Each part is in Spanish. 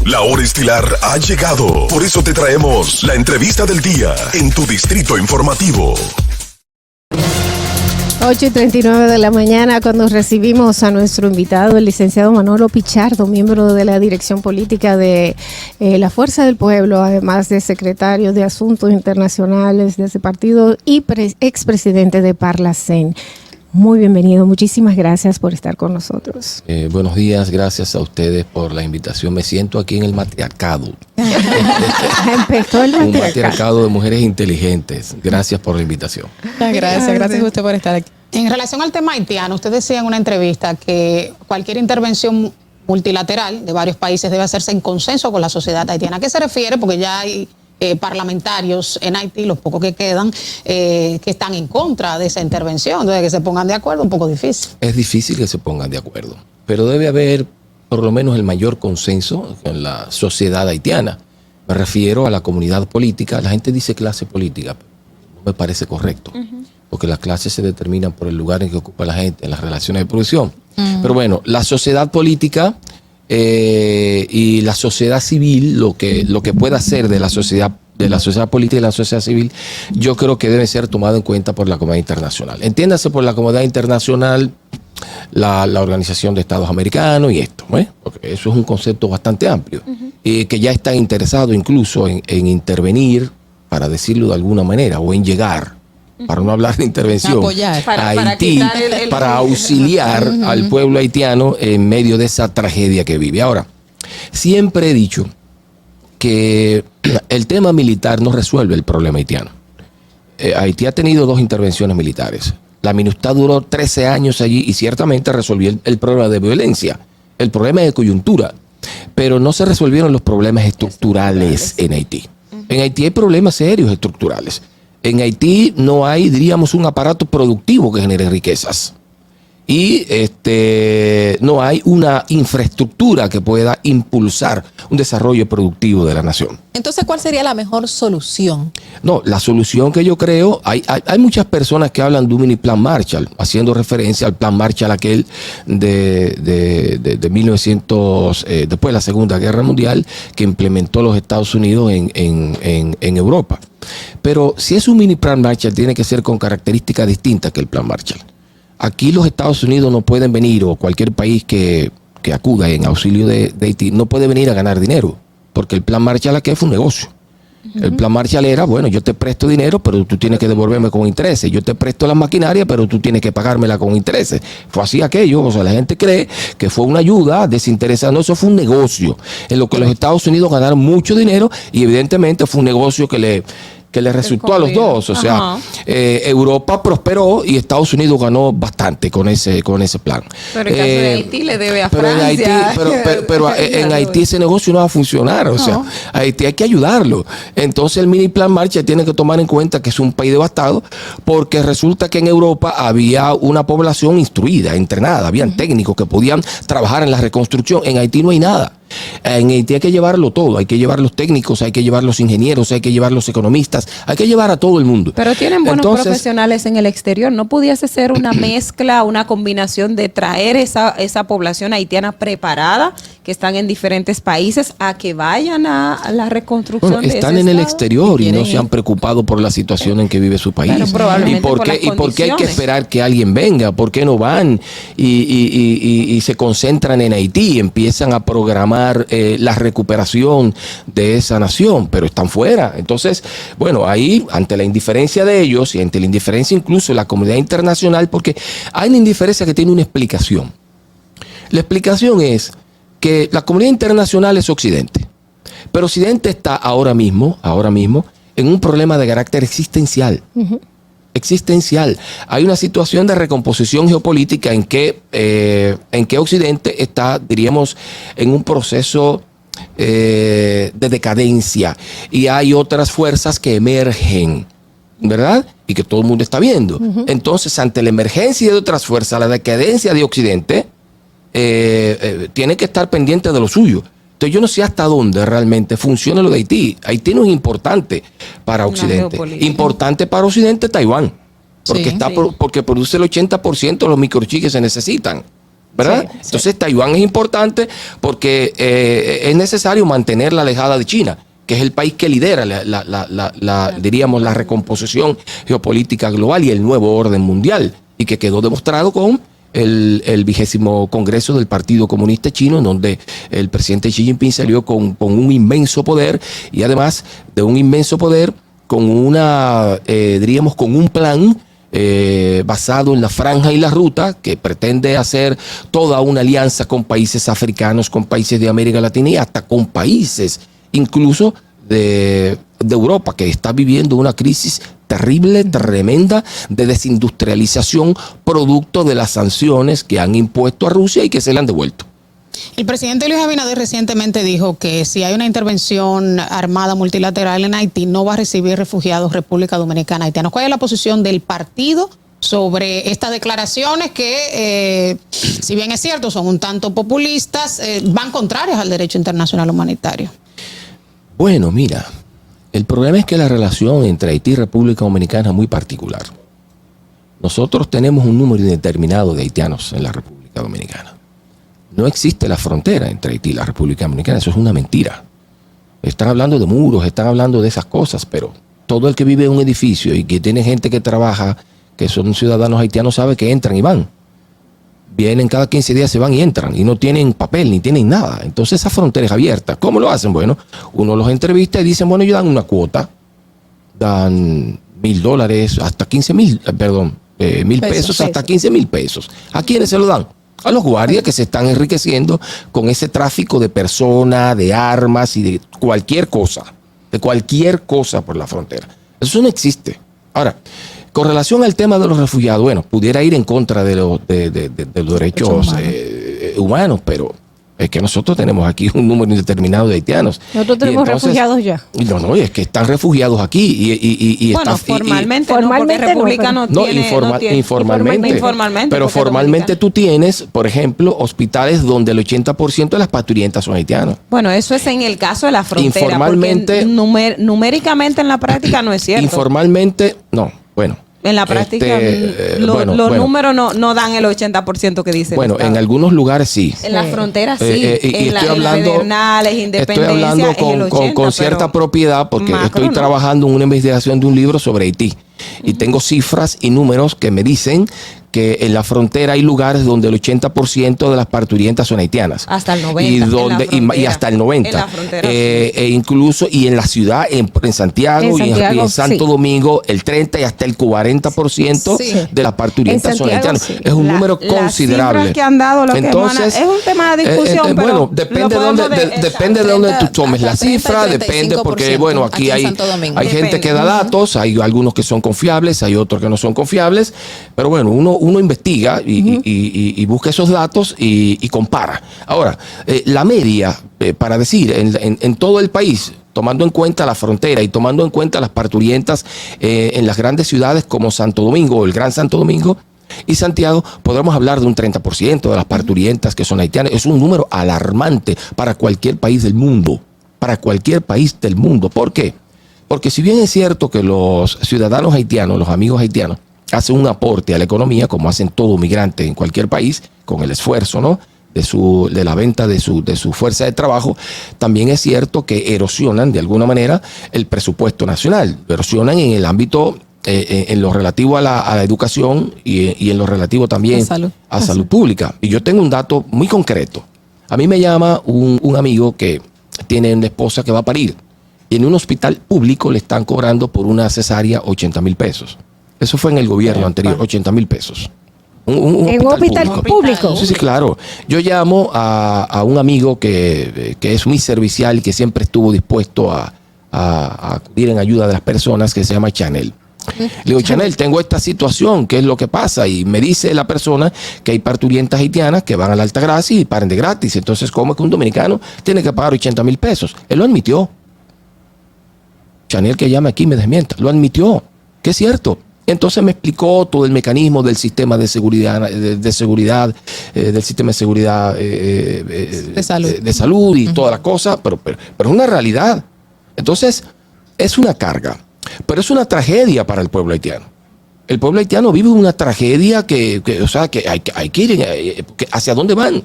La hora estilar ha llegado. Por eso te traemos la entrevista del día en tu distrito informativo. 8:39 de la mañana, cuando recibimos a nuestro invitado, el licenciado Manolo Pichardo, miembro de la dirección política de la Fuerza del Pueblo, además de secretario de Asuntos Internacionales de ese partido y expresidente de Parlacén. Muy bienvenido, muchísimas gracias por estar con nosotros. Buenos días, gracias a ustedes por la invitación. Me siento aquí en el matriarcado. Empezó el Un matriarcado de mujeres inteligentes. Gracias por la invitación. Gracias a usted por estar aquí. En relación al tema haitiano, usted decía en una entrevista que cualquier intervención multilateral de varios países debe hacerse en consenso con la sociedad haitiana. ¿A qué se refiere? Porque ya hay parlamentarios en Haití, los pocos que quedan, que están en contra de esa intervención. Entonces, que se pongan de acuerdo, un poco difícil. Es difícil que se pongan de acuerdo, pero debe haber por lo menos el mayor consenso en la sociedad haitiana. Me refiero a la comunidad política. La gente dice clase política, no me parece correcto, porque las clases se determinan por el lugar en que ocupa la gente, en las relaciones de producción. Pero bueno, la sociedad política y la sociedad civil, lo que pueda hacer de la sociedad política y la sociedad civil, yo creo que debe ser tomado en cuenta por la comunidad internacional. Entiéndase por la comunidad internacional la Organización de Estados Americanos y esto, porque eso es un concepto bastante amplio, que ya está interesado incluso en intervenir, para decirlo de alguna manera, o en llegar, para no hablar de intervención, a Haití, para auxiliar al pueblo haitiano en medio de esa tragedia que vive. Ahora, siempre he dicho que el tema militar no resuelve el problema haitiano. Haití ha tenido 2 intervenciones militares. La MINUSTAH duró 13 años allí y ciertamente resolvió el problema de violencia, el problema de coyuntura, pero no se resolvieron los problemas estructurales en Haití. En Haití hay problemas serios estructurales. En Haití no hay, diríamos, un aparato productivo que genere riquezas. Y no hay una infraestructura que pueda impulsar un desarrollo productivo de la nación. Entonces, ¿cuál sería la mejor solución? No, la solución que yo creo, hay muchas personas que hablan de un mini plan Marshall, haciendo referencia al plan Marshall aquel de 1900, después de la Segunda Guerra Mundial, que implementó los Estados Unidos en Europa. Pero si es un mini plan Marshall, tiene que ser con características distintas que el plan Marshall. Aquí los Estados Unidos no pueden venir, o cualquier país que acuda en auxilio de Haití, no puede venir a ganar dinero, porque el plan Marshall aquí fue un negocio. El plan Marshall era, bueno, yo te presto dinero, pero tú tienes que devolverme con intereses. Yo te presto la maquinaria, pero tú tienes que pagármela con intereses. Fue así aquello. O sea, la gente cree que fue una ayuda desinteresada. No, eso fue un negocio en lo que los Estados Unidos ganaron mucho dinero y evidentemente fue un negocio que le resultó a los dos. O sea, Europa prosperó y Estados Unidos ganó bastante con ese plan. Pero en el caso de Haití le debe a Francia. Pero en Haití ese negocio no va a funcionar. O sea, a Haití hay que ayudarlo. Entonces el mini plan Marshall tiene que tomar en cuenta que es un país devastado, porque resulta que en Europa había una población instruida, entrenada, habían técnicos que podían trabajar en la reconstrucción. En Haití no hay nada. En Haití hay que llevarlo todo, hay que llevar los técnicos, hay que llevar los ingenieros, hay que llevar los economistas, hay que llevar a todo el mundo. Pero tienen buenos profesionales en el exterior. ¿No pudiese ser una mezcla, una combinación de traer esa población haitiana preparada, que están en diferentes países, a que vayan a la reconstrucción de ese están en el exterior y no se han preocupado por la situación en que vive su país? Bueno, ¿Y por qué hay que esperar que alguien venga? ¿Por qué no van y se concentran en Haití, empiezan a programar la recuperación de esa nación, pero están fuera? Entonces, bueno, ahí, ante la indiferencia de ellos y ante la indiferencia incluso de la comunidad internacional, porque hay una indiferencia que tiene una explicación. La explicación es que la comunidad internacional es Occidente, pero Occidente está ahora mismo en un problema de carácter existencial. Existencial. Hay una situación de recomposición geopolítica en que Occidente está, diríamos, en un proceso de decadencia, y hay otras fuerzas que emergen, ¿verdad? Y que todo el mundo está viendo. Entonces, ante la emergencia de otras fuerzas, la decadencia de Occidente, tiene que estar pendiente de lo suyo. Entonces yo no sé hasta dónde realmente funciona lo de Haití. Haití no es importante para Occidente. Importante para Occidente Taiwán, porque porque produce el 80% de los microchips que se necesitan. ¿verdad? Sí, sí. Entonces Taiwán es importante porque es necesario mantenerla alejada de China, que es el país que lidera diríamos, la recomposición geopolítica global y el nuevo orden mundial, y que quedó demostrado con el 20º Congreso del Partido Comunista Chino, en donde el presidente Xi Jinping salió con un inmenso poder, y además de un inmenso poder, con diríamos, con un plan basado en la franja y la ruta, que pretende hacer toda una alianza con países africanos, con países de América Latina y hasta con países incluso de Europa, que está viviendo una crisis terrible, tremenda, de desindustrialización, producto de las sanciones que han impuesto a Rusia y que se le han devuelto. El presidente Luis Abinader recientemente dijo que si hay una intervención armada multilateral en Haití, no va a recibir refugiados República Dominicana haitianos. ¿Cuál es la posición del partido sobre estas declaraciones que, si bien es cierto, son un tanto populistas, van contrarias al derecho internacional humanitario? Bueno, mira, el problema es que la relación entre Haití y República Dominicana es muy particular. Nosotros tenemos un número indeterminado de haitianos en la República Dominicana. No existe la frontera entre Haití y la República Dominicana, eso es una mentira. Están hablando de muros, están hablando de esas cosas, pero todo el que vive en un edificio y que tiene gente que trabaja, que son ciudadanos haitianos, sabe que entran y van. Vienen cada 15 días, se van y entran, y no tienen papel, ni tienen nada. Entonces esa frontera es abierta. ¿Cómo lo hacen? Bueno, uno los entrevista y dicen, bueno, ellos dan una cuota, dan $1,000, hasta 15,000, perdón, 1,000 pesos, hasta 15,000 pesos. ¿A quiénes se lo dan? A los guardias que se están enriqueciendo con ese tráfico de personas, de armas y de cualquier cosa por la frontera. Eso no existe. Ahora, con relación al tema de los refugiados, bueno, pudiera ir en contra de los derechos humanos, pero es que nosotros tenemos aquí un número indeterminado de haitianos. Nosotros tenemos entonces, refugiados ya. No, es que están refugiados aquí y bueno, están, formalmente, formalmente no, porque República no tiene... informalmente. Pero formalmente tú tienes, por ejemplo, hospitales donde el 80% de las parturientas son haitianos. Bueno, eso es en el caso de la frontera. Informalmente... Porque numéricamente en la práctica no es cierto. Informalmente, no. Bueno. En la práctica los números no dan el 80% que dice. Bueno, en algunos lugares sí. En la frontera sí. En las Pedernales, Independencia, estoy hablando con cierta propiedad porque estoy trabajando en una investigación de un libro sobre Haití. Y tengo cifras y números que me dicen que en la frontera hay lugares donde el 80% de las parturientas son haitianas. Hasta el 90%. Y hasta el 90%. En la frontera, e incluso, y en la ciudad, en Santiago, y en Santo Domingo, el 30% y hasta el 40% de las parturientas son haitianas. Sí. Es un número considerable. Las cifras que han dado, entonces, es un tema de discusión, pero bueno, depende de dónde tú tomes la cifra, depende porque, bueno, aquí hay gente que da datos, hay algunos que son confiables, hay otros que no son confiables, pero bueno, uno investiga y busca esos datos y compara. Ahora, la media, para decir, en todo el país, tomando en cuenta la frontera y tomando en cuenta las parturientas en las grandes ciudades como Santo Domingo, el Gran Santo Domingo y Santiago, podremos hablar de un 30% de las parturientas que son haitianas. Es un número alarmante para cualquier país del mundo. Para cualquier país del mundo. ¿Por qué? Porque si bien es cierto que los ciudadanos haitianos, los amigos haitianos, hacen un aporte a la economía, como hacen todo migrante en cualquier país, con el esfuerzo, ¿no?, de la venta de su fuerza de trabajo, también es cierto que erosionan de alguna manera el presupuesto nacional, erosionan en el ámbito, en lo relativo a la educación y en lo relativo también a salud pública. Y yo tengo un dato muy concreto. A mí me llama un amigo que tiene una esposa que va a parir y en un hospital público le están cobrando por una cesárea 80,000 pesos. Eso fue en el gobierno anterior, 80,000 pesos. ¿En un hospital público? Sí, claro. Yo llamo a un amigo que es muy servicial y que siempre estuvo dispuesto a acudir en ayuda de las personas, que se llama Chanel. Le digo, Chanel, tengo esta situación, ¿qué es lo que pasa? Y me dice la persona que hay parturientas haitianas que van a la Altagracia y paren de gratis. Entonces, ¿cómo es que un dominicano tiene que pagar 80,000 pesos? Él lo admitió. Chanel, que llame aquí, me desmienta. Lo admitió, que es cierto. Entonces me explicó todo el mecanismo del sistema de seguridad, del sistema de seguridad de salud y toda la cosa, pero es una realidad. Entonces, es una carga, pero es una tragedia para el pueblo haitiano. El pueblo haitiano vive una tragedia que hay que ir hacia dónde van.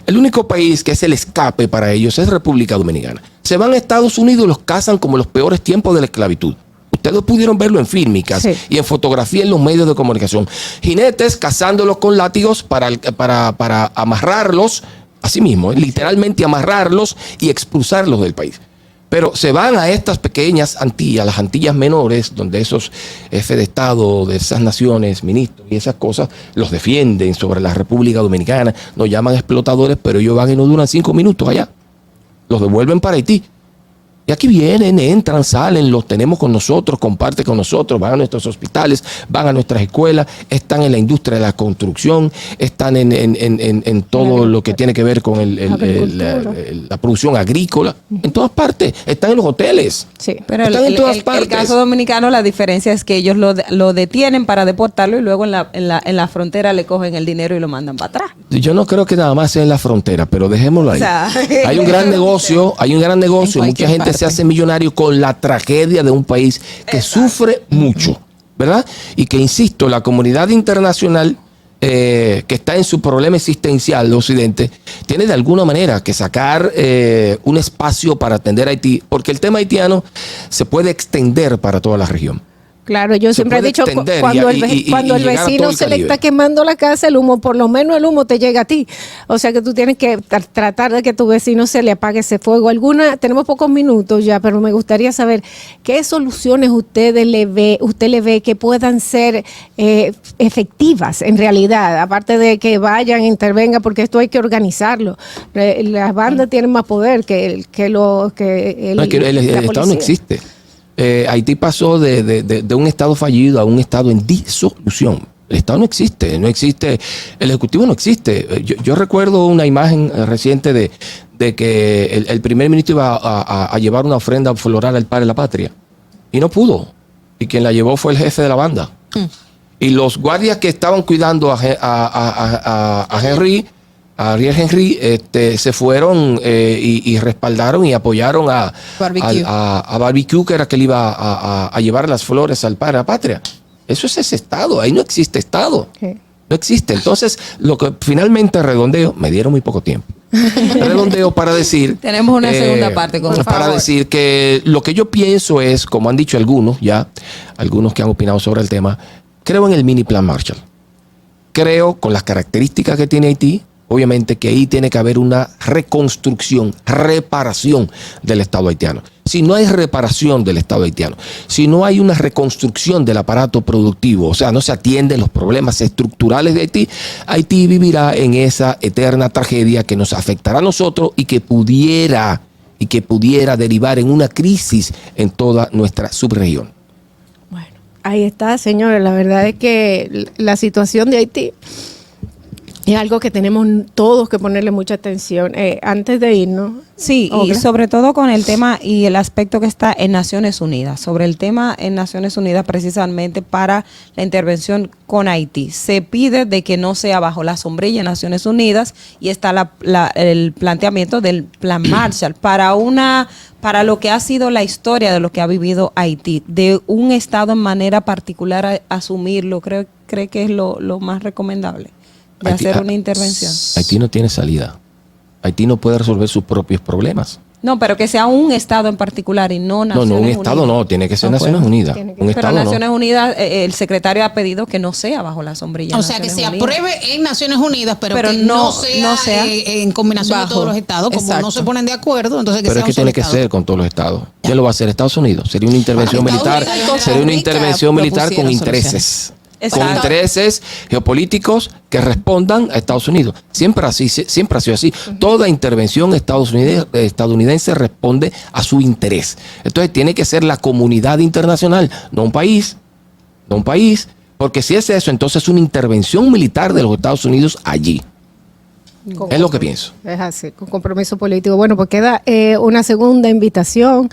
El único país que es el escape para ellos es República Dominicana. Se van a Estados Unidos y los cazan como los peores tiempos de la esclavitud. Ustedes pudieron verlo en fílmicas y en fotografía en los medios de comunicación. Jinetes cazándolos con látigos para amarrarlos, así mismo, literalmente amarrarlos y expulsarlos del país. Pero se van a estas pequeñas Antillas, las Antillas menores, donde esos jefes de Estado de esas naciones, ministros y esas cosas, los defienden sobre la República Dominicana, nos llaman explotadores, pero ellos van y no duran 5 minutos allá. Los devuelven para Haití. Y aquí vienen, entran, salen, los tenemos con nosotros, comparten con nosotros, van a nuestros hospitales, van a nuestras escuelas, están en la industria de la construcción, están en todo lo que tiene que ver con la producción agrícola, en todas partes, están en los hoteles. Sí, pero el caso dominicano, la diferencia es que ellos lo detienen para deportarlo y luego en la frontera le cogen el dinero y lo mandan para atrás. Yo no creo que nada más sea en la frontera, pero dejémoslo ahí. O sea, hay un gran negocio, mucha gente se hace millonario con la tragedia de un país que sufre mucho, ¿verdad? Y que, insisto, la comunidad internacional que está en su problema existencial de Occidente tiene de alguna manera que sacar un espacio para atender a Haití, porque el tema haitiano se puede extender para toda la región. Claro, yo siempre he dicho, cuando el vecino se le está quemando la casa, el humo, por lo menos el humo te llega a ti. O sea que tú tienes que tratar de que tu vecino se le apague ese fuego. Tenemos pocos minutos ya, pero me gustaría saber qué soluciones usted le ve que puedan ser efectivas en realidad, aparte de que vayan, intervengan, porque esto hay que organizarlo. Las bandas tienen más poder que el Estado no existe. Haití pasó de un Estado fallido a un Estado en disolución. El Estado no existe, el Ejecutivo no existe. Yo recuerdo una imagen reciente de que el primer ministro iba a llevar una ofrenda floral al Padre de la Patria y no pudo. Y quien la llevó fue el jefe de la banda. Y los guardias que estaban cuidando a Ariel Henry, se fueron y respaldaron y apoyaron a Barbecue, que era que le iba a llevar las flores al Padre de la Patria. Eso es ese Estado, ahí no existe Estado. No existe. Entonces, lo que finalmente redondeo, me dieron muy poco tiempo. Redondeo para decir... Tenemos una segunda parte, por favor. Para decir que lo que yo pienso es, como han dicho algunos que han opinado sobre el tema, creo en el mini plan Marshall. Creo, con las características que tiene Haití, obviamente que ahí tiene que haber una reconstrucción, reparación del Estado haitiano. Si no hay reparación del Estado haitiano, si no hay una reconstrucción del aparato productivo, o sea, no se atienden los problemas estructurales de Haití, Haití vivirá en esa eterna tragedia que nos afectará a nosotros y que pudiera derivar en una crisis en toda nuestra subregión. Bueno, ahí está, señores. La verdad es que la situación de Haití es algo que tenemos todos que ponerle mucha atención antes de irnos. Sí, y sobre todo con el tema y el aspecto que está en Naciones Unidas. Sobre el tema en Naciones Unidas, precisamente para la intervención con Haití. Se pide de que no sea bajo la sombrilla de Naciones Unidas y está el planteamiento del Plan Marshall para lo que ha sido la historia de lo que ha vivido Haití. De un Estado en manera particular a asumirlo, cree que es lo más recomendable. De hacer una intervención. Haití no tiene salida. Haití no puede resolver sus propios problemas. No, pero que sea un Estado en particular y no Naciones Unidas. No, un Estado no, tiene que ser Naciones Unidas. Pero Naciones Unidas, el secretario ha pedido que no sea bajo la sombrilla. O sea, que se apruebe en Naciones Unidas, pero que no sea en combinación de todos los Estados. Como no se ponen de acuerdo, entonces que sea un solo Estado. Pero es que tiene que ser con todos los Estados. ¿Quién lo va a hacer? Estados Unidos. Sería una intervención militar. Sería una intervención militar con intereses. Con intereses geopolíticos que respondan a Estados Unidos. Siempre ha sido así. Toda intervención estadounidense responde a su interés. Entonces tiene que ser la comunidad internacional, no un país, porque si es eso, entonces es una intervención militar de los Estados Unidos allí. Es lo que pienso. Es así, con compromiso político. Bueno, pues queda una segunda invitación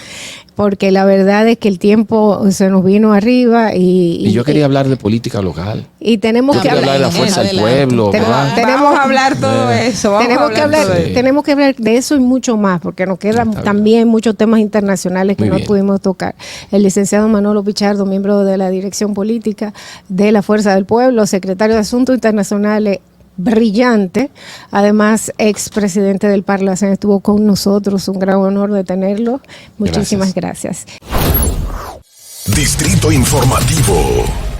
porque la verdad es que el tiempo se nos vino arriba Y yo quería hablar de política local. y tenemos Yo que quería hablar de la fuerza del pueblo, ¿verdad? Vamos a hablar todo eso. Tenemos que hablar de eso y mucho más, porque nos quedan Está bien. también muchos temas internacionales que Muy no bien. pudimos tocar. El licenciado Manolo Pichardo, miembro de la Dirección Política de la Fuerza del Pueblo, secretario de Asuntos Internacionales, brillante, además expresidente del Parlacén, estuvo con nosotros, un gran honor de tenerlo. Muchísimas gracias. Distrito Informativo.